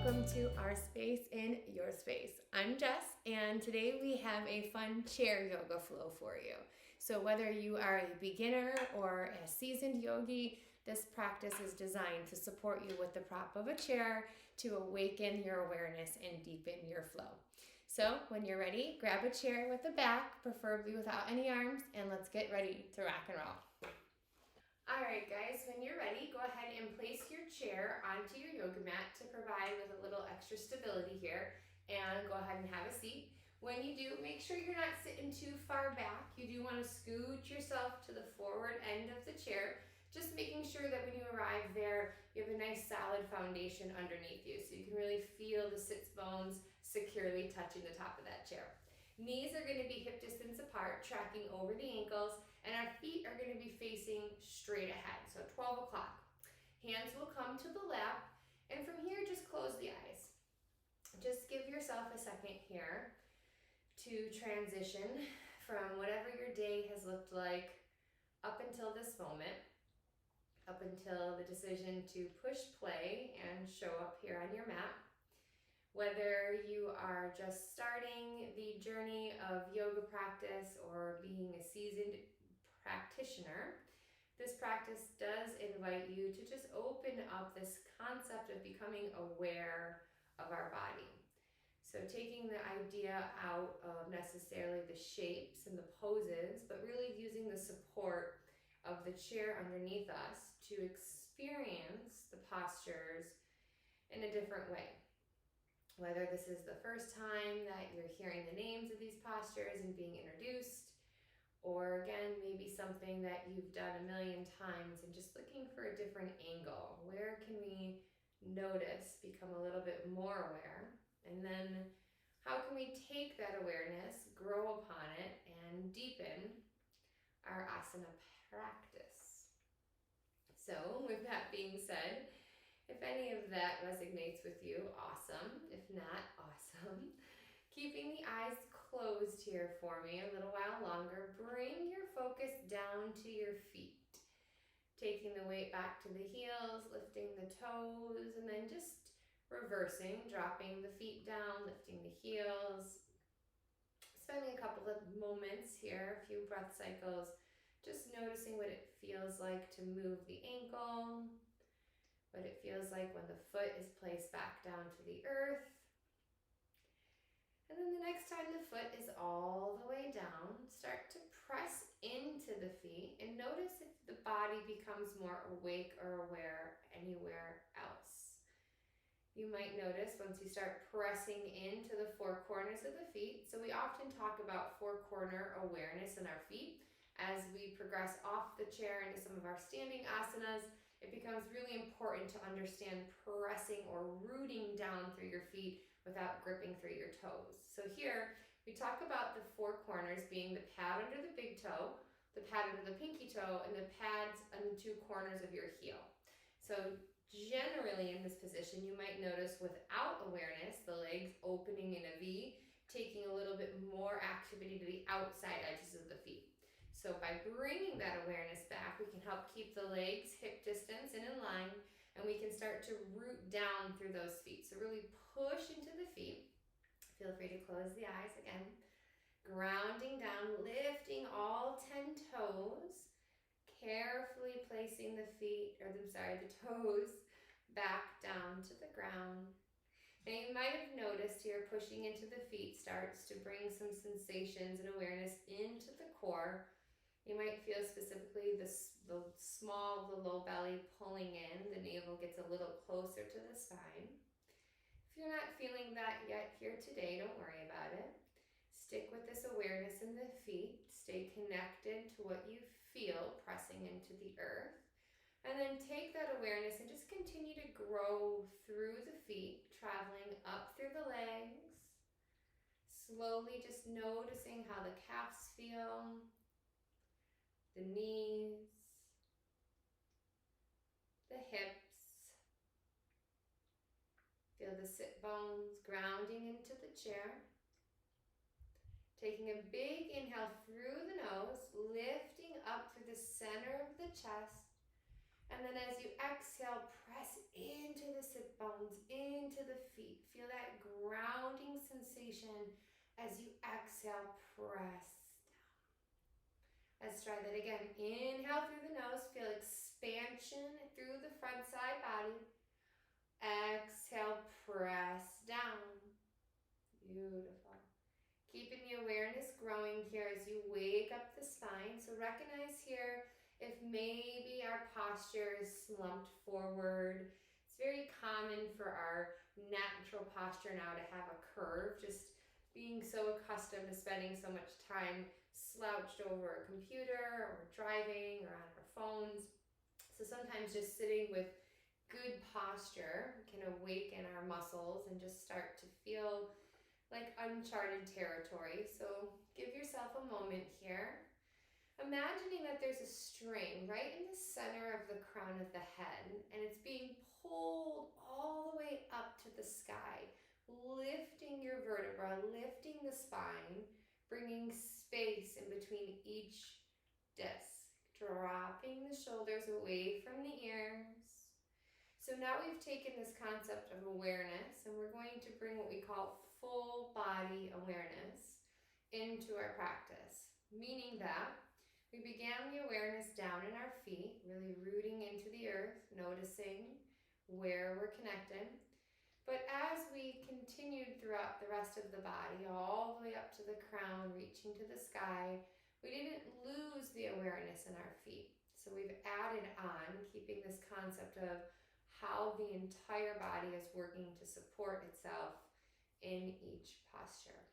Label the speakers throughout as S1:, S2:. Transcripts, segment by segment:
S1: welcome to our space in your space. I'm Jess, and today we have a fun chair yoga flow for you. So whether you are a beginner or a seasoned yogi, this practice is designed to support you with the prop of a chair to awaken your awareness and deepen your flow. So when you're ready, grab a chair with a back, preferably without any arms, and let's get ready to rock and roll. All right, guys, when you're ready, go ahead and place your chair onto your yoga mat to provide with a little extra stability here, and go ahead and have a seat. When you do, make sure you're not sitting too far back. You do want to scoot yourself to the forward end of the chair, just making sure that when you arrive there, you have a nice solid foundation underneath you, so you can really feel the sits bones securely touching the top of that chair. Knees are going to be hip distance apart, tracking over the ankles, and our feet are going to be facing straight ahead, so 12 o'clock. Hands will come to the lap, and from here, just close the eyes. Just give yourself a second here to transition from whatever your day has looked like up until this moment, up until the decision to push play and show up here on your mat. Whether you are just starting the journey of yoga practice or being a seasoned practitioner, this practice does invite you to just open up this concept of becoming aware of our body. So taking the idea out of necessarily the shapes and the poses, but really using the support of the chair underneath us to experience the postures in a different way. Whether this is the first time that you're hearing the names of these postures and being introduced, or again, maybe something that you've done a million times and just looking for a different angle. Where can we notice, become a little bit more aware? And then how can we take that awareness, grow upon it, and deepen our asana practice? So with that being said, if any of that resonates with you, awesome. If not, awesome. Keeping the eyes closed here for me a little while longer, bring your focus down to your feet. Taking the weight back to the heels, lifting the toes, and then just reversing, dropping the feet down, lifting the heels. Spending a couple of moments here, a few breath cycles, just noticing what it feels like to move the ankle, what it feels like when the foot is placed back down to the earth. And then the next time the foot is all the way down, start to press into the feet and notice if the body becomes more awake or aware anywhere else. You might notice once you start pressing into the four corners of the feet. So we often talk about four corner awareness in our feet. As we progress off the chair into some of our standing asanas, it becomes really important to understand pressing or rooting down through your feet without gripping through your toes. So here, we talk about the four corners being the pad under the big toe, the pad under the pinky toe, and the pads on the two corners of your heel. So generally in this position, you might notice without awareness, the legs opening in a V, taking a little bit more activity to the outside edges of the feet. So by bringing that awareness back, we can help keep the legs hip distance and in line, and we can start to root down through those feet. So really push into the feet. Feel free to close the eyes again. Grounding down, lifting all 10 toes, carefully placing the toes back down to the ground. Now you might have noticed here pushing into the feet starts to bring some sensations and awareness into the core. You might feel specifically the low belly pulling in. The navel gets a little closer to the spine. If you're not feeling that yet here today, don't worry about it. Stick with this awareness in the feet. Stay connected to what you feel pressing into the earth. And then take that awareness and just continue to grow through the feet, traveling up through the legs. Slowly just noticing how the calves feel, the knees, the hips. Feel the sit bones grounding into the chair. Taking a big inhale through the nose, lifting up through the center of the chest. And then as you exhale, press into the sit bones, into the feet. Feel that grounding sensation as you exhale, press down. Let's try that again. Inhale through the nose, feel expansion through the front side body. Exhale, press down. Beautiful. Keeping the awareness growing here as you wake up the spine. So recognize here if maybe our posture is slumped forward. It's very common for our natural posture now to have a curve, just being so accustomed to spending so much time slouched over a computer or driving or on our phones. So sometimes just sitting with good posture can awaken our muscles and just start to feel like uncharted territory. So give yourself a moment here. Imagining that there's a string right in the center of the crown of the head, and it's being pulled all the way up to the sky, lifting your vertebra, lifting the spine, bringing space in between each disc, dropping the shoulders away from the ears. So now we've taken this concept of awareness, and we're going to bring what we call full body awareness into our practice, meaning that we began the awareness down in our feet, really rooting into the earth, noticing where we're connected. But as we continued throughout the rest of the body, all the way up to the crown, reaching to the sky, we didn't lose the awareness in our feet. So we've added on, keeping this concept of how the entire body is working to support itself in each posture.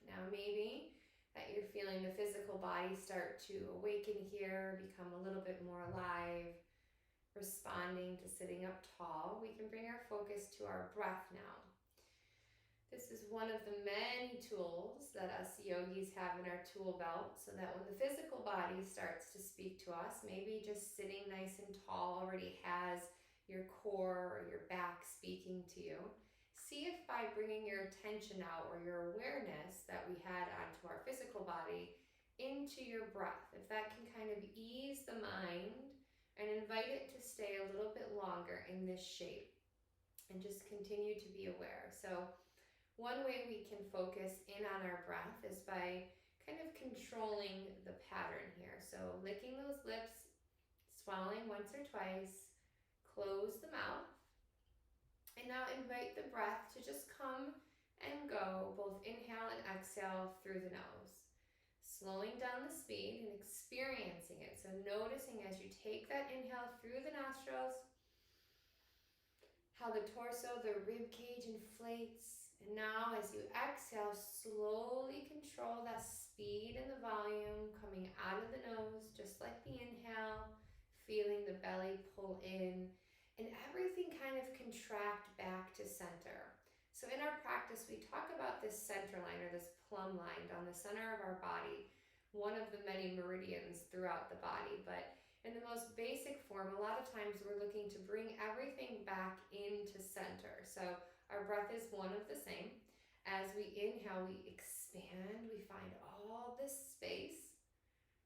S1: Now maybe that you're feeling the physical body start to awaken here, become a little bit more alive, responding to sitting up tall. We can bring our focus to our breath now. This is one of the many tools that us yogis have in our tool belt, so that when the physical body starts to speak to us, maybe just sitting nice and tall already has your core or your back speaking to you. See if by bringing your attention out or your awareness that we had onto our physical body into your breath, if that can kind of ease the mind and invite it to stay a little bit longer in this shape and just continue to be aware. So one way we can focus in on our breath is by kind of controlling the pattern here. So licking those lips, swallowing once or twice, close the mouth, and now invite the breath to just come and go, both inhale and exhale through the nose. Slowing down the speed and experiencing it. So noticing as you take that inhale through the nostrils, how the torso, the rib cage inflates. And now as you exhale, slowly control that speed and the volume coming out of the nose, just like the inhale, feeling the belly pull in and everything kind of contract back to center. So in our practice, we talk about this center line or this plumb line down the center of our body, one of the many meridians throughout the body. But in the most basic form, a lot of times we're looking to bring everything back into center. So our breath is one of the same. As we inhale, we expand, we find all this space.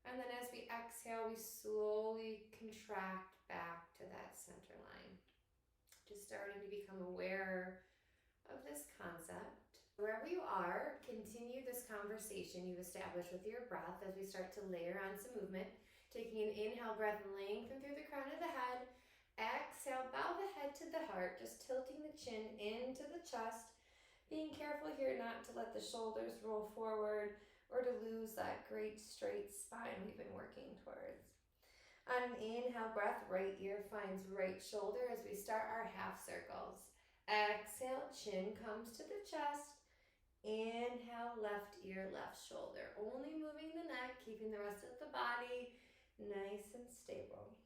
S1: And then as we exhale, we slowly contract back to that center line. Just starting to become aware of this concept. Wherever you are, continue this conversation you've established with your breath as we start to layer on some movement. Taking an inhale breath, lengthen through the crown of the head. Exhale, bow the head to the heart, just tilting the chin into the chest. Being careful here not to let the shoulders roll forward or to lose that great straight spine we've been working towards. On an inhale breath, right ear finds right shoulder as we start our half circles. Exhale, chin comes to the chest. Inhale, left ear, left shoulder. Only moving the neck, keeping the rest of the body nice and stable.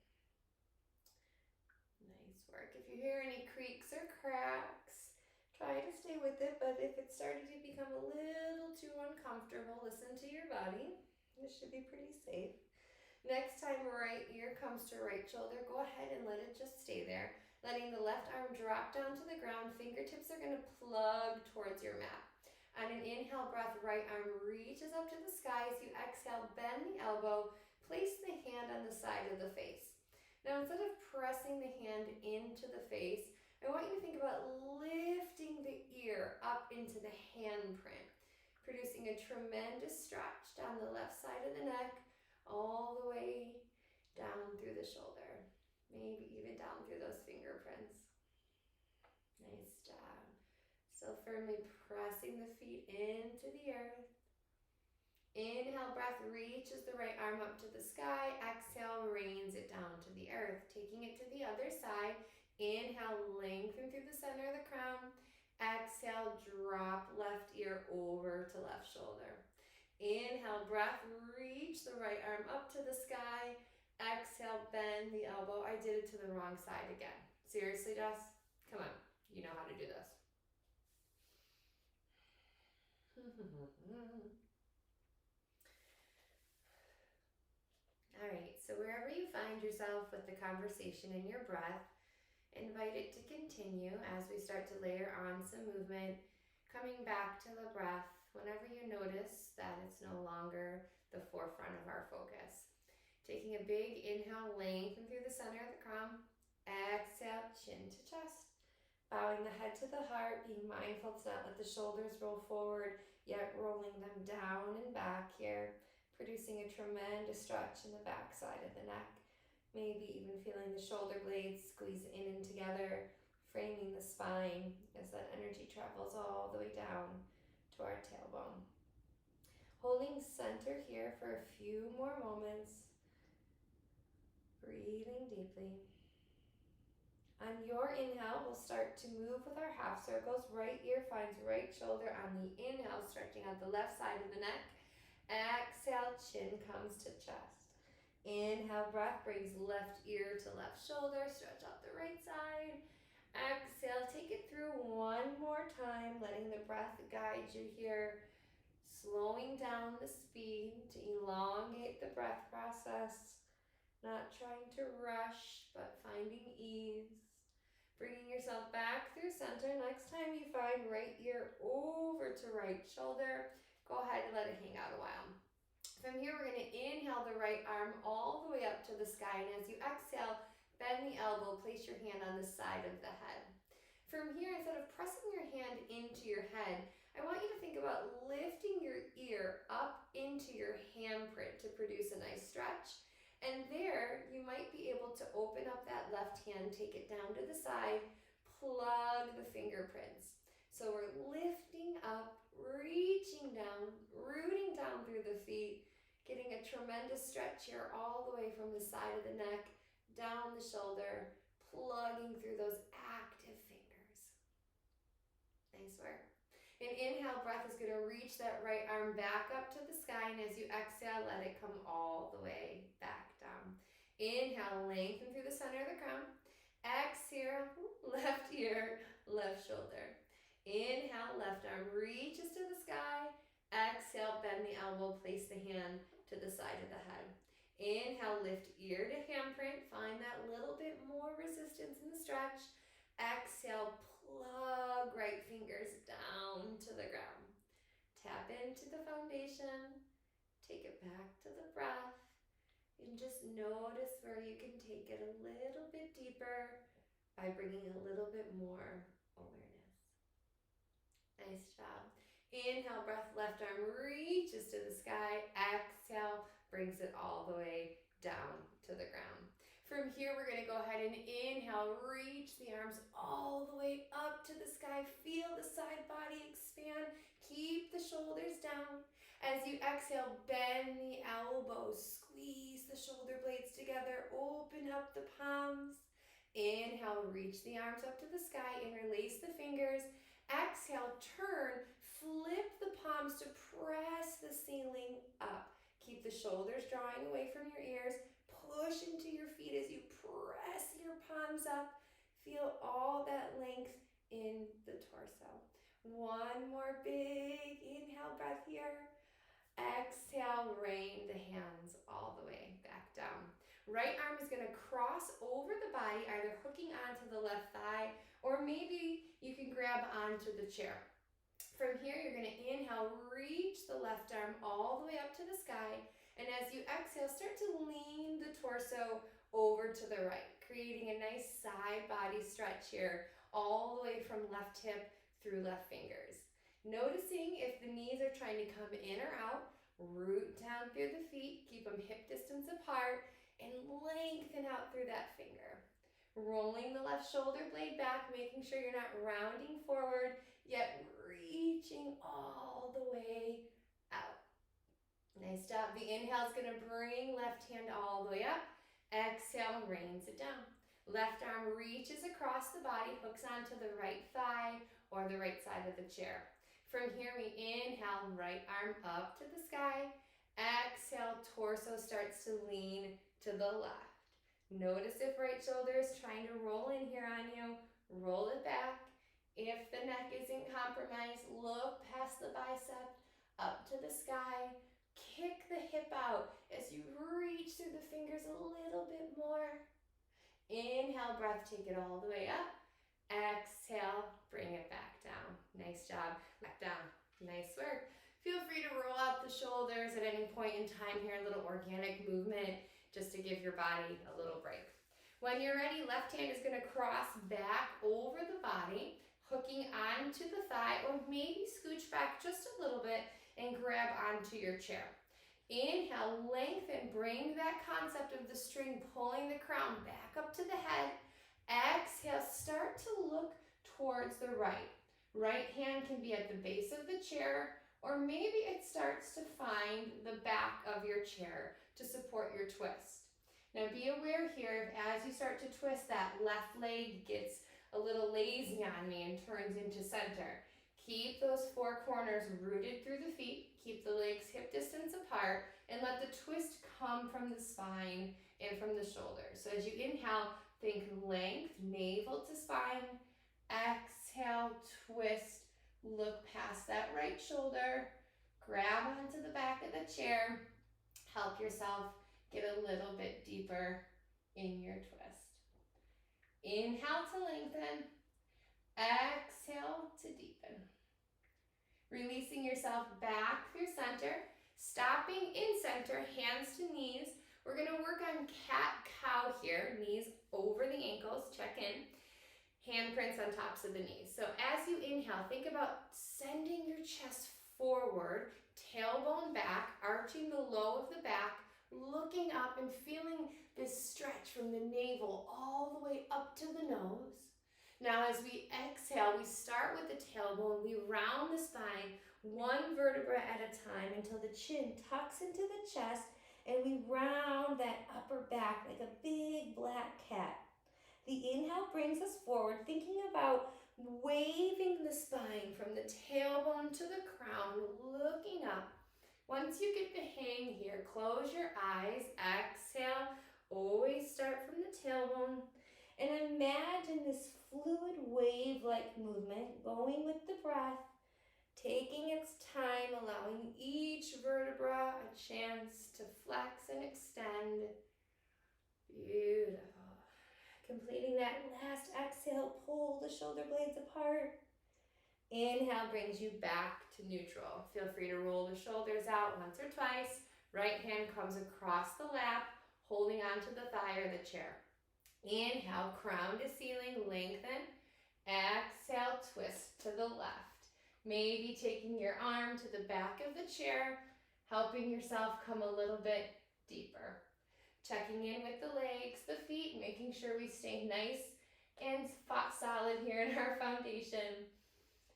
S1: Nice work. If you hear any creaks or cracks, try to stay with it, but if it's starting to become a little too uncomfortable, listen to your body. This should be pretty safe. Next time right ear comes to right shoulder, go ahead and let it just stay there. Letting the left arm drop down to the ground, fingertips are going to plug towards your mat. On an inhale breath, right arm reaches up to the sky. As you exhale, bend the elbow, place the hand on the side of the face. Now, instead of pressing the hand into the face, I want you to think about lifting the ear up into the handprint, producing a tremendous stretch down the left side of the neck, all the way down through the shoulder, maybe even down through those fingerprints. Nice job. Still firmly pressing the feet into the earth. Inhale, breath reaches the right arm up to the sky. Exhale, rains it down to the earth. Taking it to the other side. Inhale, lengthen through the center of the crown. Exhale, drop left ear over to left shoulder. Inhale, breath, reach the right arm up to the sky. Exhale, bend the elbow. I did it to the wrong side again. Seriously, Jess? Come on, you know how to do this. All right, so wherever you find yourself with the conversation in your breath, invite it to continue as we start to layer on some movement, coming back to the breath whenever you notice that it's no longer the forefront of our focus. Taking a big inhale, lengthen through the center of the crown. Exhale, chin to chest. Bowing the head to the heart, being mindful to not let the shoulders roll forward, yet rolling them down and back here, producing a tremendous stretch in the back side of the neck. Maybe even feeling the shoulder blades squeeze in and together, framing the spine as that energy travels all the way down to our tailbone. Holding center here for a few more moments. Breathing deeply. On your inhale, we'll start to move with our half circles. Right ear finds right shoulder on the inhale, stretching out the left side of the neck. Exhale, chin comes to chest. Inhale, breath brings left ear to left shoulder. Stretch out the right side. Exhale, take it through one more time, letting the breath guide you here. Slowing down the speed to elongate the breath process. Not trying to rush, but finding ease. Bringing yourself back through center. Next time you find right ear over to right shoulder, go ahead and let it hang out a while. From here, we're going to inhale the right arm all the way up to the sky. And as you exhale, bend the elbow, place your hand on the side of the head. From here, instead of pressing your hand into your head, I want you to think about lifting your ear up into your handprint to produce a nice stretch. And there, you might be able to open up that left hand, take it down to the side, plug the fingerprints. So we're lifting up, reaching down, rooting down through the feet, getting a tremendous stretch here all the way from the side of the neck, down the shoulder, plugging through those active fingers. Nice work. An inhale breath is going to reach that right arm back up to the sky, and as you exhale, let it come all the way back down. Inhale, lengthen through the center of the crown. Exhale, left ear, left shoulder. Inhale, left arm reaches to the sky. Exhale, bend the elbow, place the hand to the side of the head. Inhale, lift ear to handprint. Find that little bit more resistance in the stretch. Exhale, plug right fingers down to the ground. Tap into the foundation. Take it back to the breath. And just notice where you can take it a little bit deeper by bringing a little bit more awareness. Nice job. Inhale, breath, left arm reaches to the sky. Exhale, brings it all the way down to the ground. From here, we're going to go ahead and inhale, reach the arms all the way up to the sky. Feel the side body expand. Keep the shoulders down. As you exhale, bend the elbows. Squeeze the shoulder blades together. Open up the palms. Inhale, reach the arms up to the sky. Interlace the fingers. Exhale, turn. Flip the palms to press the ceiling up. Keep the shoulders drawing away from your ears. Push into your feet as you press your palms up. Feel all that length in the torso. One more big inhale breath here. Exhale, rain the hands all the way back down. Right arm is going to cross over the body, either hooking onto the left thigh, or maybe you can grab onto the chair. From here, you're going to inhale, reach the left arm all the way up to the sky. And as you exhale, start to lean the torso torso over to the right, creating a nice side body stretch here, all the way from left hip through left fingers. Noticing if the knees are trying to come in or out, root down through the feet, keep them hip distance apart, and lengthen out through that finger. Rolling the left shoulder blade back, making sure you're not rounding forward, yet reaching all the way out. Nice job. The inhale is going to bring left hand all the way up. Exhale, rains it down. Left arm reaches across the body, hooks onto the right thigh or the right side of the chair. From here, we inhale, right arm up to the sky. Exhale, torso starts to lean to the left. Notice if right shoulder is trying to roll in here on you, roll it back. If the neck isn't compromised, look past the bicep, up to the sky. Kick the hip out as you reach through the fingers a little bit more. Inhale, breath, take it all the way up. Exhale, bring it back down. Nice job. Back down. Nice work. Feel free to roll out the shoulders at any point in time here, a little organic movement just to give your body a little break. When you're ready, left hand is going to cross back over the body, hooking onto the thigh, or maybe scooch back just a little bit and grab onto your chair. Inhale, lengthen, bring that concept of the string pulling the crown back up to the head. Exhale, start to look towards the right. Right hand can be at the base of the chair, or maybe it starts to find the back of your chair to support your twist. Now be aware here, as you start to twist, that left leg gets a little lazy on me and turns into center. Keep those four corners rooted through the feet, keep the legs hip distance apart, and let the twist come from the spine and from the shoulders. So as you inhale, think length, navel to spine. Exhale, twist, look past that right shoulder, grab onto the back of the chair, help yourself get a little bit deeper in your twist. Inhale to lengthen, exhale to deepen. Releasing yourself back through center, stopping in center, hands to knees. We're going to work on cat-cow here, knees over the ankles, check in. Handprints on tops of the knees. So as you inhale, think about sending your chest forward, tailbone back, arching the low of the back, looking up and feeling this stretch from the navel all the way up to the nose. Now as we exhale, we start with the tailbone, we round the spine, one vertebra at a time until the chin tucks into the chest, and we round that upper back like a big black cat. The inhale brings us forward, thinking about waving the spine from the tailbone to the crown, looking up. Once you get the hang here, close your eyes, exhale, always start from the tailbone, and imagine this fluid wave-like movement going with the breath, taking its time, allowing each vertebra a chance to flex and extend. Beautiful. Completing that last exhale, pull the shoulder blades apart. Inhale brings you back to neutral. Feel free to roll the shoulders out once or twice. Right hand comes across the lap, holding onto the thigh or the chair. Inhale, crown to ceiling, lengthen. Exhale, twist to the left. Maybe taking your arm to the back of the chair, helping yourself come a little bit deeper. Checking in with the legs, the feet, making sure we stay nice and solid here in our foundation.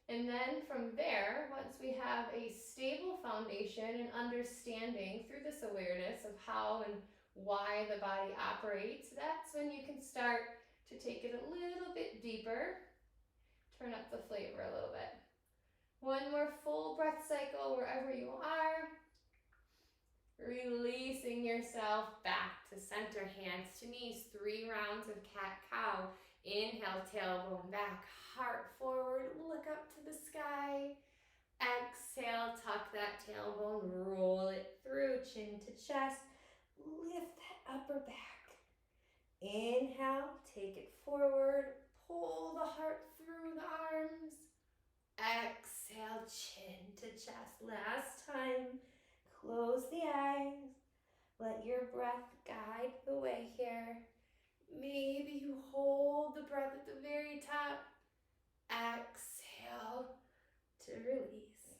S1: And then from there, once we have a stable foundation and understanding through this awareness of how and why the body operates, that's when you can start to take it a little bit deeper. Turn up the flavor a little bit. One more full breath cycle wherever you are. Releasing yourself back to center, hands to knees, 3 rounds of cat-cow. Inhale, tailbone back, heart forward, look up to the sky. Exhale, tuck that tailbone, roll it through, chin to chest, lift that upper back. Inhale, take it forward, pull the heart through the arms. Exhale, chin to chest, last time. Close the eyes, let let your breath guide the way here. Maybe you hold the breath at the very top. Exhale to release.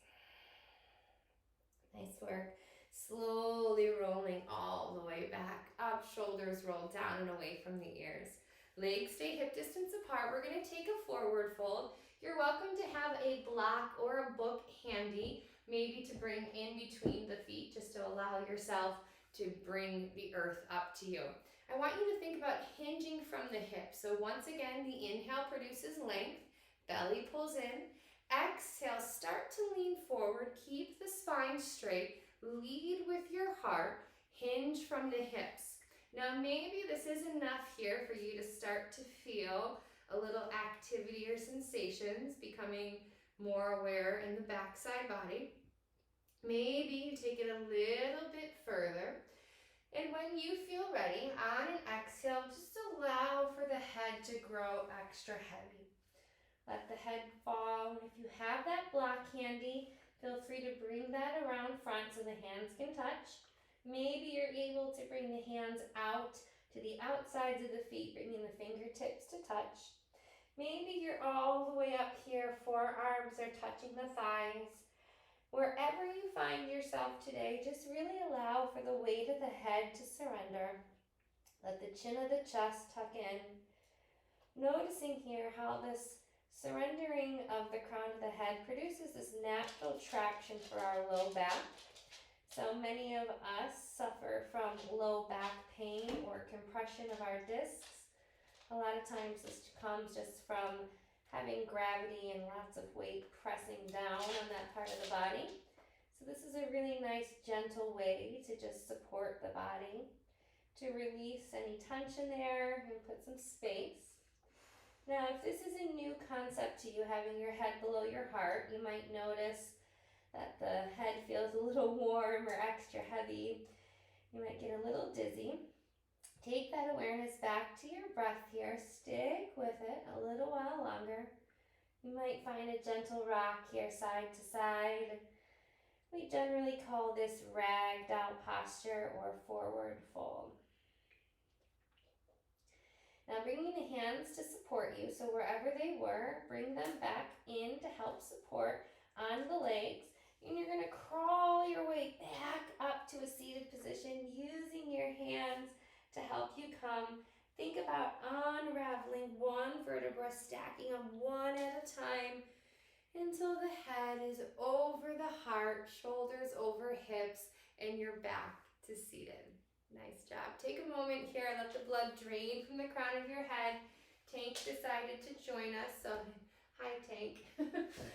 S1: Nice work. Slowly rolling all the way back up. Shoulders roll down and away from the ears. Legs stay hip distance apart. We're going to take a forward fold. You're welcome to have a block or a book handy, maybe to bring in between the feet, just to allow yourself to bring the earth up to you. I want you to think about hinging from the hips. So once again, the inhale produces length, belly pulls in. Exhale, start to lean forward, keep the spine straight, lead with your heart, hinge from the hips. Now maybe this is enough here for you to start to feel a little activity or sensations, becoming more aware in the backside body. Maybe you take it a little bit further. And when you feel ready, on an exhale, just allow for the head to grow extra heavy. Let the head fall. If you have that block handy, feel free to bring that around front so the hands can touch. Maybe you're able to bring the hands out to the outsides of the feet, bringing the fingertips to touch. Maybe you're all the way up here, forearms are touching the thighs. Wherever you find yourself today, just really allow for the weight of the head to surrender. Let the chin of the chest tuck in. Noticing here how this surrendering of the crown of the head produces this natural traction for our low back. So many of us suffer from low back pain or compression of our discs. A lot of times this comes just from having gravity and lots of weight pressing down on that part of the body. So this is a really nice gentle way to just support the body, to release any tension there and put some space. Now if this is a new concept to you, having your head below your heart, you might notice that the head feels a little warm or extra heavy. You might get a little dizzy. Take that awareness back to your breath here. Stick with it a little while longer. You might find a gentle rock here side to side. We generally call this ragdoll posture or forward fold. Now bringing the hands to support you, so wherever they were, bring them back in to help support on the legs. And you're going to crawl your way back up to a seated position using your hands to help you come. Think about unraveling one vertebra, stacking them one at a time until the head is over the heart, shoulders over hips, and you're back to seated. Nice job. Take a moment here, let the blood drain from the crown of your head. Tank decided to join us, so hi Tank.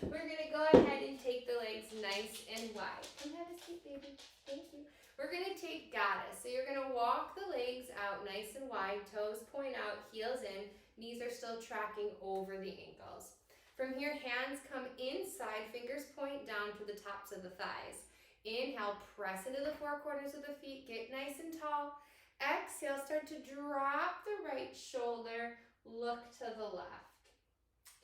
S1: We're gonna go ahead and take the legs nice and wide. Come have a seat, baby. Thank you. We're gonna take goddess. So you're gonna walk the legs out nice and wide, toes point out, heels in, knees are still tracking over the ankles. From here, hands come inside, fingers point down to the tops of the thighs. Inhale, press into the four corners of the feet, get nice and tall. Exhale, start to drop the right shoulder, look to the left.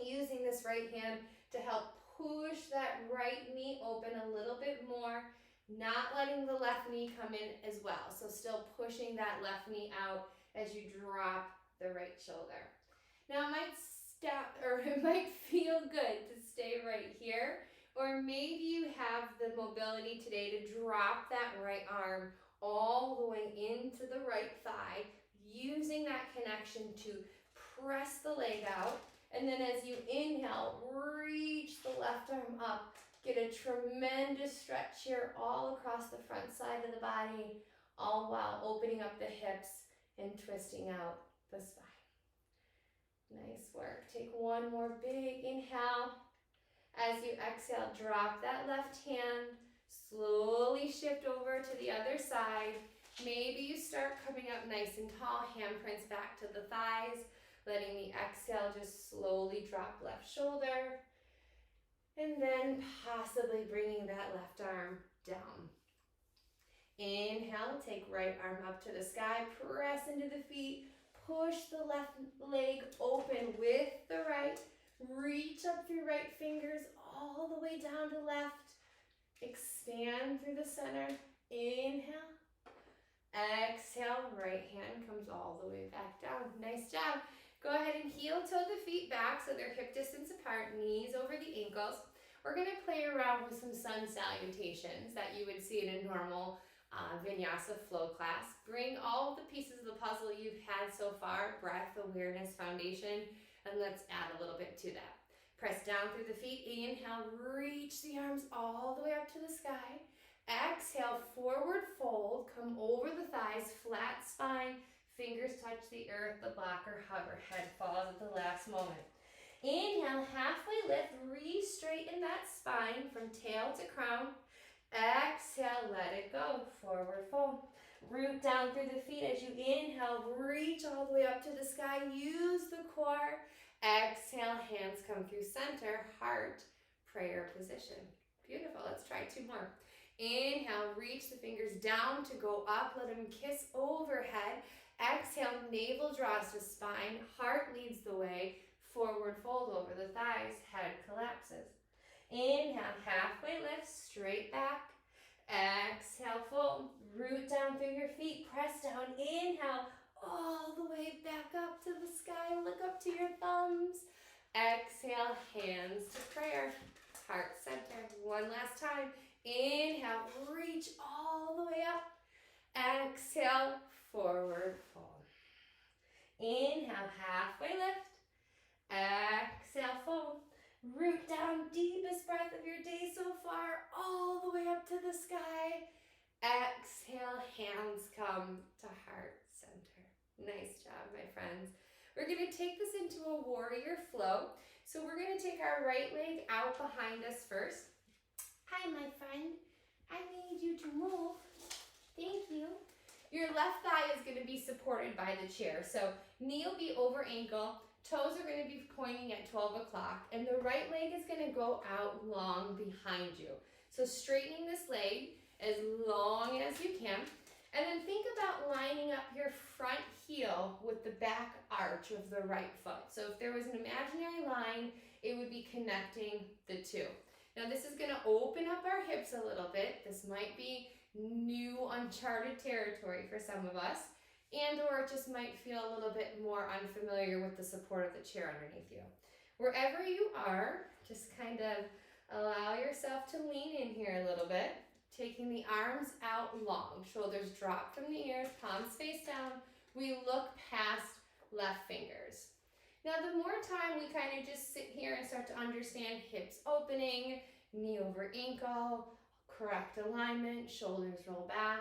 S1: Using this right hand to help push that right knee open a little bit more, not letting the left knee come in as well. So still pushing that left knee out as you drop the right shoulder. Now it might stop, or it might feel good to stay right here, or maybe you have the mobility today to drop that right arm all the way into the right thigh, using that connection to press the leg out. And then as you inhale, reach the left arm up. Get a tremendous stretch here all across the front side of the body, all while opening up the hips and twisting out the spine. Nice work. Take one more big inhale. As you exhale, drop that left hand. Slowly shift over to the other side. Maybe you start coming up nice and tall, handprints back to the thighs. Letting the exhale just slowly drop left shoulder. And then possibly bringing that left arm down. Inhale, take right arm up to the sky, press into the feet, push the left leg open with the right, reach up through right fingers all the way down to left. Expand through the center. Inhale. Exhale, right hand comes all the way back down. Nice job. Go ahead and heel toe the feet back so they're hip distance apart, knees over the ankles. We're going to play around with some sun salutations that you would see in a normal vinyasa flow class. Bring all of the pieces of the puzzle you've had so far, breath, awareness, foundation, and let's add a little bit to that. Press down through the feet. Inhale, reach the arms all the way up to the sky. Exhale, forward fold, come over the thighs, flat spine, fingers touch the earth, the blocker hover, head falls at the last moment. Inhale, halfway lift, re-straighten that spine from tail to crown. Exhale, let it go, forward fold. Root down through the feet as you inhale, reach all the way up to the sky, use the core. Exhale, hands come through center, heart, prayer position. Beautiful, let's try two more. Inhale, reach the fingers down to go up, let them kiss overhead. Exhale, navel draws to spine, heart leads the way, forward fold over the thighs, head collapses. Inhale, halfway lift, straight back. Exhale, fold, root down through your feet, press down, inhale, all the way back up to the sky, look up to your thumbs. Exhale, hands to prayer, heart center. One last time. Inhale, reach all the way up. Exhale, forward fold. Inhale, halfway lift. Exhale, fold. Root down, deepest breath of your day so far, all the way up to the sky. Exhale, hands come to heart center. Nice job, my friends. We're going to take this into a warrior flow. So we're going to take our right leg out behind us first. Hi, my friend. I need you to move. Thank you. Your left thigh is going to be supported by the chair. So knee will be over ankle. Toes are going to be pointing at 12 o'clock. And the right leg is going to go out long behind you. So straightening this leg as long as you can. And then think about lining up your front heel with the back arch of the right foot. So if there was an imaginary line, it would be connecting the two. Now this is going to open up our hips a little bit. This might be new, uncharted territory for some of us, and or it just might feel a little bit more unfamiliar with the support of the chair underneath you. Wherever you are, just kind of allow yourself to lean in here a little bit, taking the arms out long, shoulders drop from the ears, palms face down. We look past left fingers. Now, the more time we kind of just sit here and start to understand hips opening, knee over ankle, correct alignment, shoulders roll back.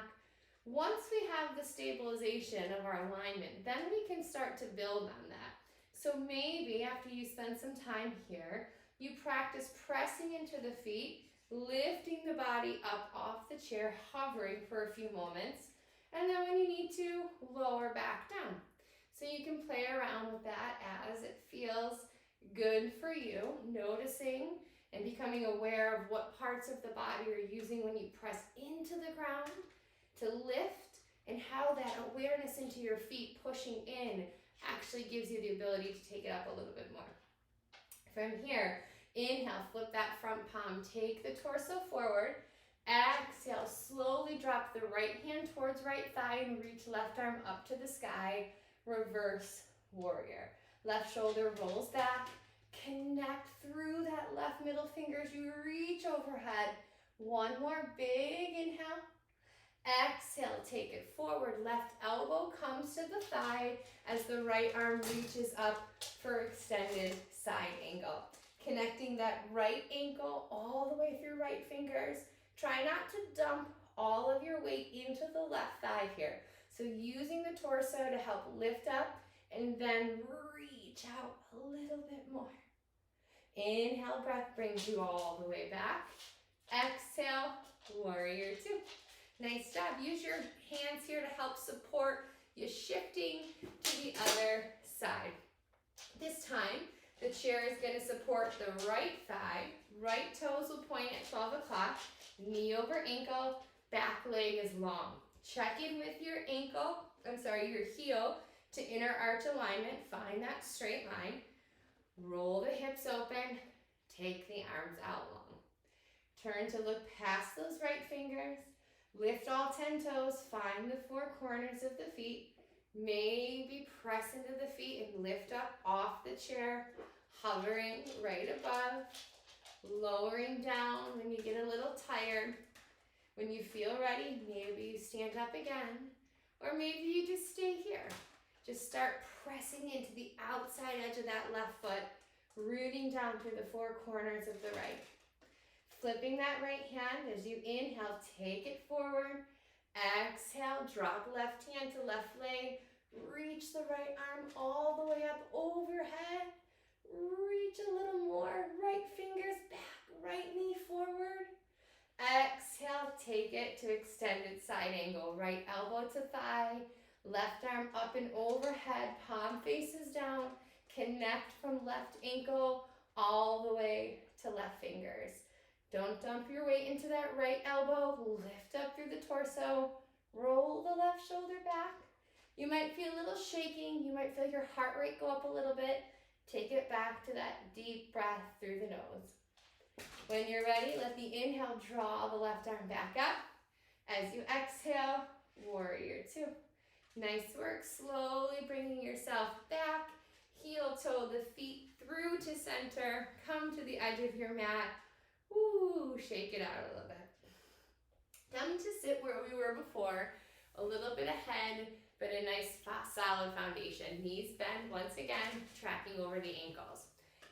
S1: Once we have the stabilization of our alignment, then we can start to build on that. So maybe after you spend some time here, you practice pressing into the feet, lifting the body up off the chair, hovering for a few moments, and then when you need to, lower back down. So you can play around with that as it feels good for you, noticing and becoming aware of what parts of the body you're using when you press into the ground to lift, and how that awareness into your feet pushing in actually gives you the ability to take it up a little bit more. From here, inhale, flip that front palm, take the torso forward. Exhale, slowly drop the right hand towards right thigh and reach left arm up to the sky. Reverse warrior. Left shoulder rolls back. Connect through that left middle finger as you reach overhead. One more big inhale. Exhale, take it forward. Left elbow comes to the thigh as the right arm reaches up for extended side angle. Connecting that right ankle all the way through right fingers. Try not to dump all of your weight into the left thigh here. So using the torso to help lift up and then reach out a little bit more. Inhale, breath brings you all the way back. Exhale, warrior two. Nice job. Use your hands here to help support you shifting to the other side. This time, the chair is going to support the right thigh. Right toes will point at 12 o'clock. Knee over ankle, back leg is long. Check in with your your heel to inner arch alignment. Find that straight line. Roll the hips open. Take the arms out long. Turn to look past those right fingers. Lift all 10 toes, find the four corners of the feet. Maybe press into the feet and lift up off the chair, hovering right above, lowering down when you get a little tired. When you feel ready, maybe you stand up again, or maybe you just stay here. Just start pressing into the outside edge of that left foot, rooting down through the four corners of the right. Flipping that right hand as you inhale, take it forward. Exhale, drop left hand to left leg. Reach the right arm all the way up overhead. Reach a little more. Right fingers back, right knee forward. Exhale, take it to extended side angle. Right elbow to thigh. Left arm up and overhead. Palm faces down. Connect from left ankle all the way to left fingers. Don't dump your weight into that right elbow. Lift up through the torso. Roll the left shoulder back. You might feel a little shaking. You might feel your heart rate go up a little bit. Take it back to that deep breath through the nose. When you're ready, let the inhale draw the left arm back up. As you exhale, warrior two. Nice work. Slowly bringing yourself back. Heel toe the feet through to center. Come to the edge of your mat. Ooh, shake it out a little bit. Come to sit where we were before, a little bit ahead, but a nice solid foundation. Knees bend once again, tracking over the ankles.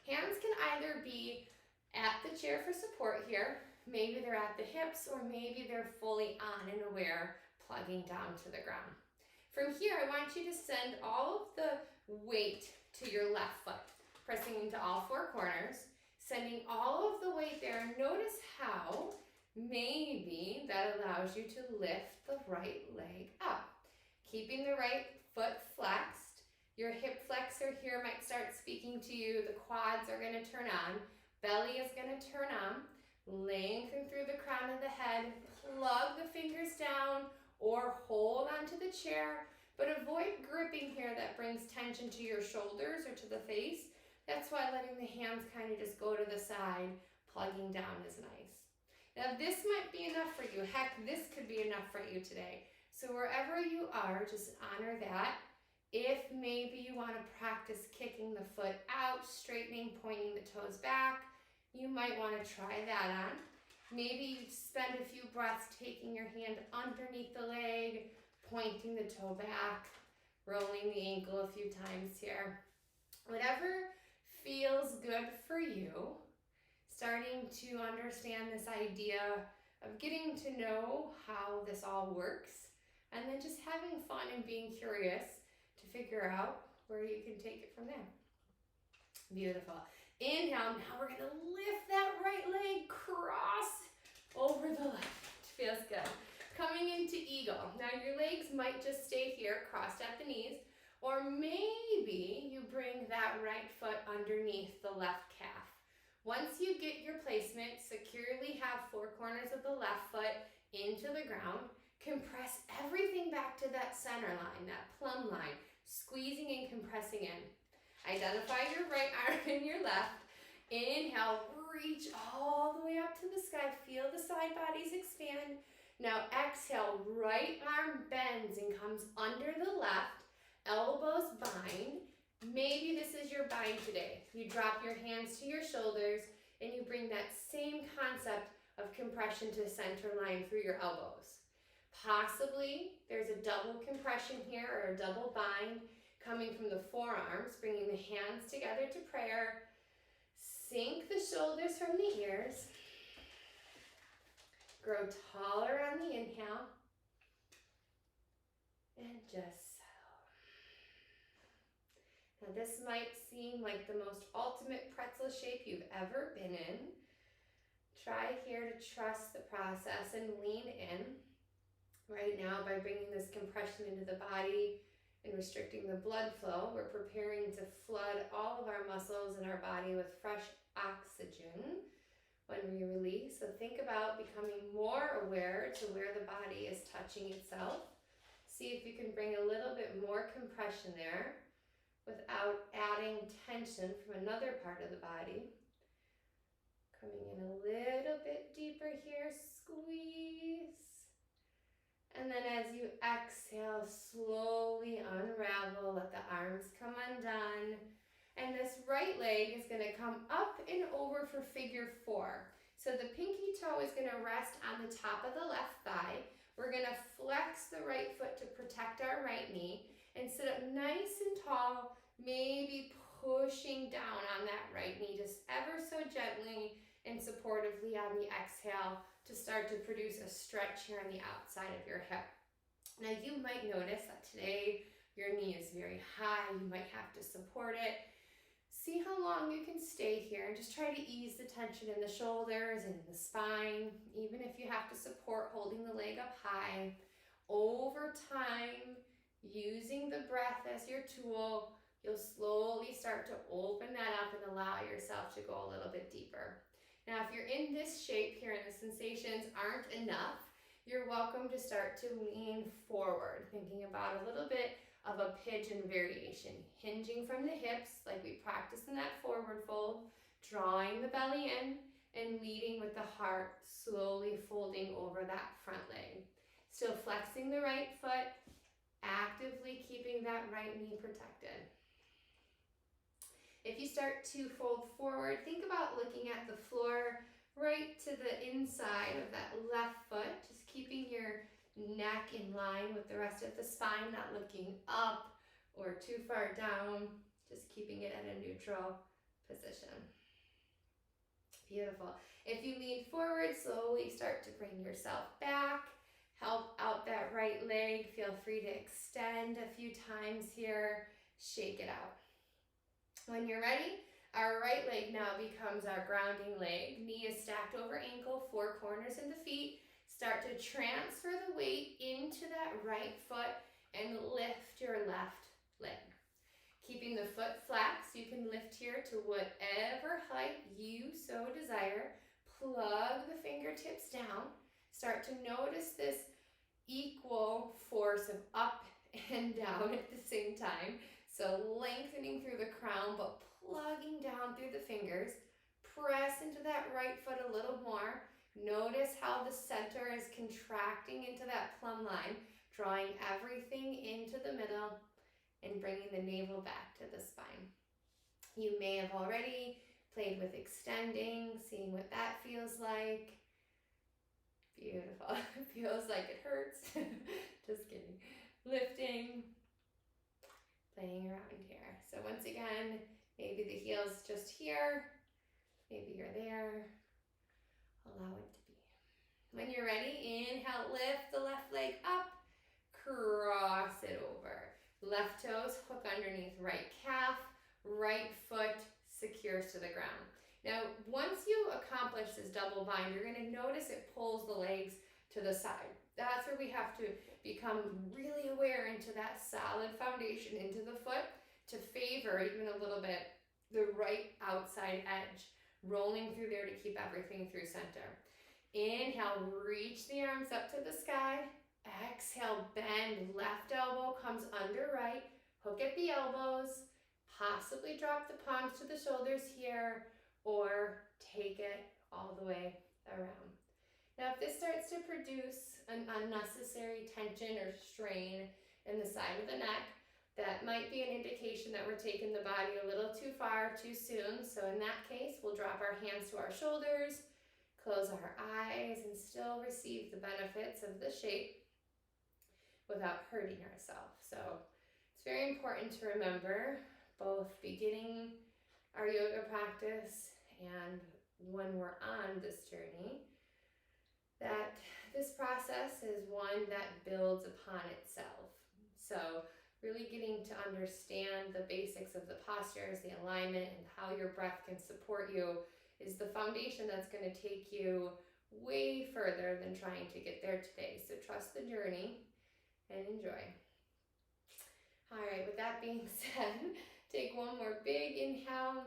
S1: Hands can either be at the chair for support here, maybe they're at the hips, or maybe they're fully on and aware, plugging down to the ground. From here, I want you to send all of the weight to your left foot, pressing into all four corners. Sending all of the weight there. Notice how maybe that allows you to lift the right leg up. Keeping the right foot flexed. Your hip flexor here might start speaking to you. The quads are going to turn on. Belly is going to turn on. Lengthen through the crown of the head. Plug the fingers down or hold onto the chair. But avoid gripping here that brings tension to your shoulders or to the face. That's why letting the hands kind of just go to the side, plugging down is nice. Now this might be enough for you. Heck, this could be enough for you today. So wherever you are, just honor that. If maybe you want to practice kicking the foot out, straightening, pointing the toes back, you might want to try that on. Maybe you spend a few breaths taking your hand underneath the leg, pointing the toe back, rolling the ankle a few times here. Whatever feels good for you, starting to understand this idea of getting to know how this all works, and then just having fun and being curious to figure out where you can take it from there. Beautiful. Inhale, now we're gonna lift that right leg, cross over the left. Feels good. Coming into eagle. Now your legs might just stay here, crossed at the knees, or maybe you bring that right foot underneath the left calf. Once you get your placement, securely have four corners of the left foot into the ground. Compress everything back to that center line, that plumb line, squeezing and compressing in. Identify your right arm and your left. Inhale, reach all the way up to the sky. Feel the side bodies expand. Now exhale, right arm bends and comes under the left. Elbows bind. Maybe this is your bind today. You drop your hands to your shoulders and you bring that same concept of compression to center line through your elbows. Possibly there's a double compression here or a double bind coming from the forearms, bringing the hands together to prayer. Sink the shoulders from the ears. Grow taller on the inhale. And just settle. Now this might seem like the most ultimate pretzel shape you've ever been in. Try here to trust the process and lean in. Right now, by bringing this compression into the body and restricting the blood flow, we're preparing to flood all of our muscles and our body with fresh oxygen when we release. So think about becoming more aware to where the body is touching itself. See if you can bring a little bit more compression there without adding tension from another part of the body. Coming in a little bit deeper here, squeeze. And then as you exhale, slowly unravel, let the arms come undone. And this right leg is going to come up and over for figure 4. So the pinky toe is going to rest on the top of the left thigh. We're going to flex the right foot to protect our right knee and sit up nice and tall, maybe pushing down on that right knee just ever so gently and supportively on the exhale to start to produce a stretch here on the outside of your hip. Now you might notice that today your knee is very high. You might have to support it. See how long you can stay here and just try to ease the tension in the shoulders and in the spine, even if you have to support holding the leg up high. Over time, using the breath as your tool, you'll slowly start to open that up and allow yourself to go a little bit deeper. Now, if you're in this shape here and the sensations aren't enough, you're welcome to start to lean forward, thinking about a little bit of a pigeon variation, hinging from the hips like we practiced in that forward fold, drawing the belly in and leading with the heart, slowly folding over that front leg. Still flexing the right foot, actively keeping that right knee protected. If you start to fold forward, think about looking at the floor right to the inside of that left foot, just keeping your neck in line with the rest of the spine, not looking up or too far down, just keeping it at a neutral position. Beautiful. If you lean forward, slowly start to bring yourself back. Help out that right leg. Feel free to extend a few times here. Shake it out. When you're ready, our right leg now becomes our grounding leg. Knee is stacked over ankle, 4 corners in the feet. Start to transfer the weight into that right foot and lift your left leg. Keeping the foot flat, so you can lift here to whatever height you so desire. Plug the fingertips down. Start to notice this equal force of up and down at the same time. So lengthening through the crown, but plugging down through the fingers. Press into that right foot a little more. Notice how the center is contracting into that plumb line, drawing everything into the middle and bringing the navel back to the spine. You may have already played with extending, seeing what that feels like. Beautiful. It feels like it hurts. Just kidding. Lifting, playing around here. So once again, maybe the heel's just here, maybe you're there. Allow it to be. When you're ready, inhale, lift the left leg up, cross it over. Left toes hook underneath right calf, right foot secures to the ground. Now, once you accomplish this double bind, you're going to notice it pulls the legs to the side. That's where we have to become really aware into that solid foundation into the foot to favor even a little bit the right outside edge, rolling through there to keep everything through center. Inhale, reach the arms up to the sky. Exhale, bend, left elbow comes under right. Hook at the elbows, possibly drop the palms to the shoulders here, or take it all the way around. Now, if this starts to produce an unnecessary tension or strain in the side of the neck, that might be an indication that we're taking the body a little too far too soon. So in that case, we'll drop our hands to our shoulders, close our eyes, and still receive the benefits of the shape without hurting ourselves. So it's very important to remember, both beginning our yoga practice and when we're on this journey, that this process is one that builds upon itself. So really getting to understand the basics of the postures, the alignment, and how your breath can support you is the foundation that's going to take you way further than trying to get there today. So trust the journey and enjoy. All right, with that being said, take one more big inhale.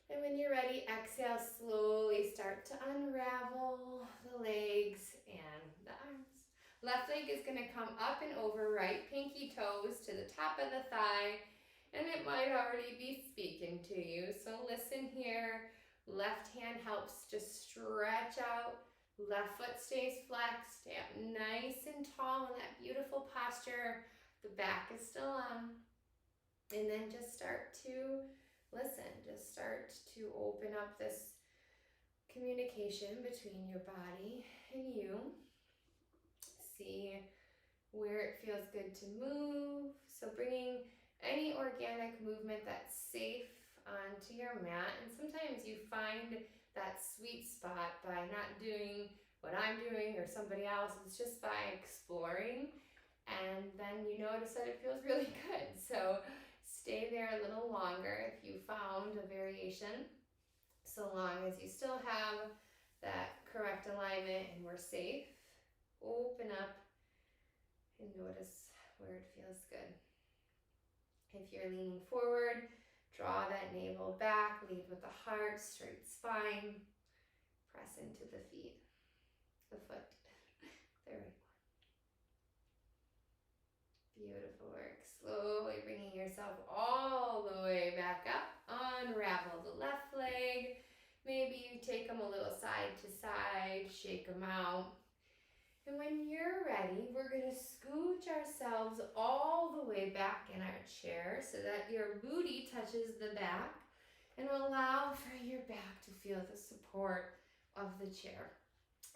S1: And when you're ready, exhale, slowly start to unravel the legs and the arms. Left leg is going to come up and over, right pinky toes to the top of the thigh, and it might already be speaking to you. So listen here. Left hand helps just stretch out Left foot stays flexed. Stay up nice and tall in that beautiful posture. The back is still on. And then just start to listen. Just start to open up this communication between your body and you. See where it feels good to move. So bringing any organic movement that's safe onto your mat. And sometimes you find that sweet spot by not doing what I'm doing or somebody else. It's just by exploring. And then you notice that it feels really good. So stay there a little longer if you found a variation, so long as you still have that correct alignment and we're safe. Open up and notice where it feels good. If you're leaning forward, draw that navel back, lead with the heart, straight spine, press into the feet, the foot, the right one. Beautiful work. Slowly bringing yourself all the way back up. Unravel the left leg. Maybe you take them a little side to side, shake them out. And when you're ready, we're going to scooch ourselves all the way back in our chair so that your booty touches the back and allow for your back to feel the support of the chair.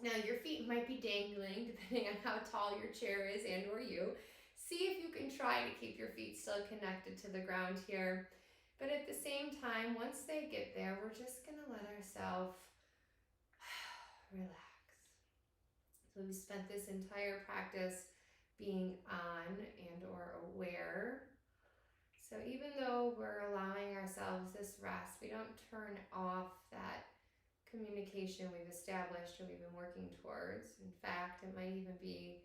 S1: Now your feet might be dangling depending on how tall your chair is and or you. See if you can try to keep your feet still connected to the ground here. But at the same time, once they get there, we're just going to let ourselves relax. So we spent this entire practice being on and or aware. So even though we're allowing ourselves this rest, we don't turn off that communication we've established or we've been working towards. In fact, it might even be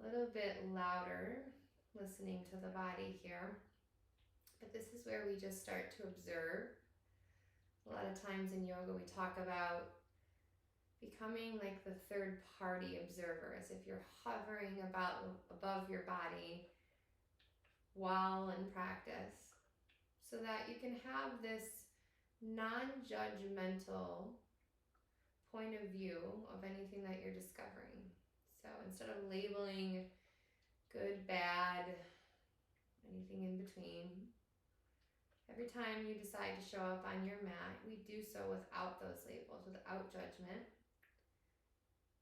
S1: a little bit louder, listening to the body here. But this is where we just start to observe. A lot of times in yoga we talk about becoming like the third party observer, as if you're hovering above your body while in practice, so that you can have this non-judgmental point of view of anything that you're discovering. So instead of labeling good, bad, anything in between, every time you decide to show up on your mat, we do so without those labels, without judgment,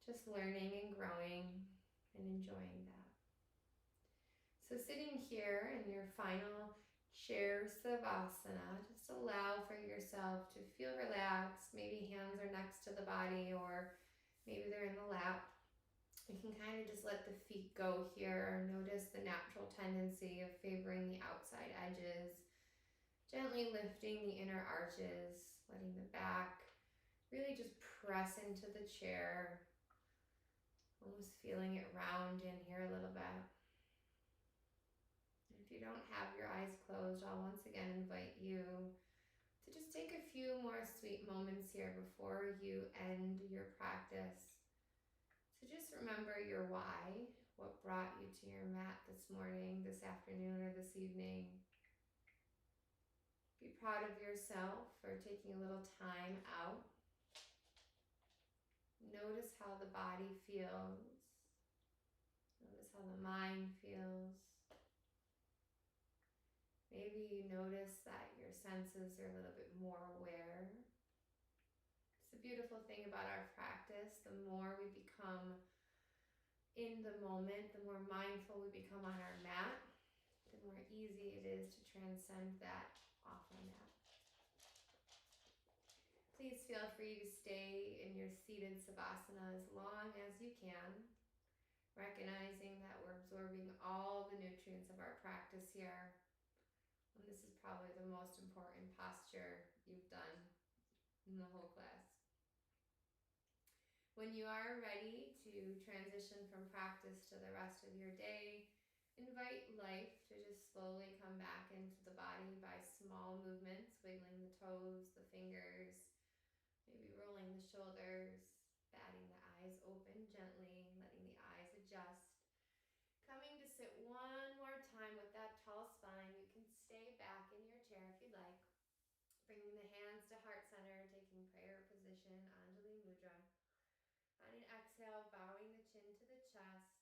S1: just learning and growing and enjoying that. So sitting here in your final chair savasana, just allow for yourself to feel relaxed. Maybe hands are next to the body or maybe they're in the lap. You can kind of just let the feet go here. Notice the natural tendency of favoring the outside edges, gently lifting the inner arches, letting the back really just press into the chair, almost feeling it round in here a little bit. If you don't have your eyes closed, I'll once again invite you to just take a few more sweet moments here before you end your practice. So just remember your why, what brought you to your mat this morning, this afternoon, or this evening. Be proud of yourself for taking a little time out. Notice how the body feels. Notice how the mind feels. Maybe you notice that your senses are a little bit more aware. It's the beautiful thing about our practice. The more we become in the moment, the more mindful we become on our mat, the more easy it is to transcend that off our mat. Please feel free to stay in your seated savasana as long as you can, recognizing that we're absorbing all the nutrients of our practice here. And this is probably the most important posture you've done in the whole class. When you are ready to transition from practice to the rest of your day, invite life to just slowly come back into the body by small movements, wiggling the toes, the fingers, maybe rolling the shoulders, batting the eyes open gently, letting the eyes adjust. Coming to sit one more time with that tall spine. You can stay back in your chair if you'd like. Bringing the hands to heart center, taking prayer position, Anjali Mudra. On an exhale, bowing the chin to the chest.